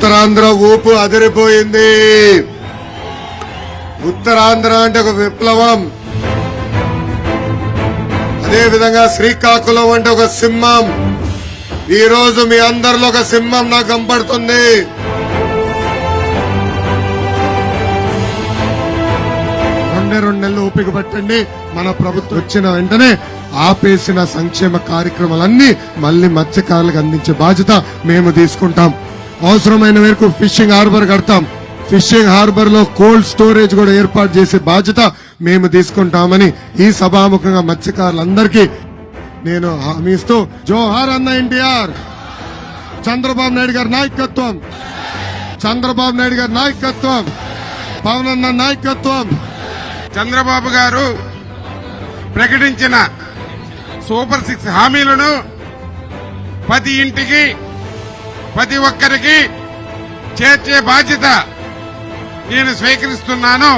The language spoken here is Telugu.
ఉత్తరాంధ్ర ఊపు అదిరిపోయింది. ఉత్తరాంధ్ర అంటే ఒక విప్లవం. అదే విధంగా శ్రీకాకుళం అంటే ఒక సింహం. ఈ రోజు మీ అందరిలో ఒక సింహం నాకు కనపడుతుంది. రెండు నెలలు ఓపిక పట్టండి. మన ప్రభుత్వం వచ్చిన వెంటనే ఆపేసిన సంక్షేమ కార్యక్రమాలన్నీ మళ్లీ మత్స్యకారులకు అందించే బాధ్యత మేము తీసుకుంటాం. అవసరమైన మేరకు ఫిషింగ్ హార్బర్ కడతాం. ఫిషింగ్ హార్బర్ లో కోల్డ్ స్టోరేజ్ కూడా ఏర్పాటు చేసే బాధ్యత మేము తీసుకుంటామని ఈ సభాముఖంగా మత్స్యకారులందరికీ నేను హామీ ఇస్తూ, జోహార్ అన్న ఎన్టీఆర్, చంద్రబాబు నాయుడు గారి నాయకత్వం, చంద్రబాబు నాయుడు గారి నాయకత్వం, పవన్ అన్న నాయకత్వం. చంద్రబాబు గారు ప్రకటించిన సూపర్ 6 హామీలను ప్రతి ఇంటికి ప్రతి ఒక్కరికి చేర్చే బాధ్యత నేను స్వీకరిస్తున్నాను.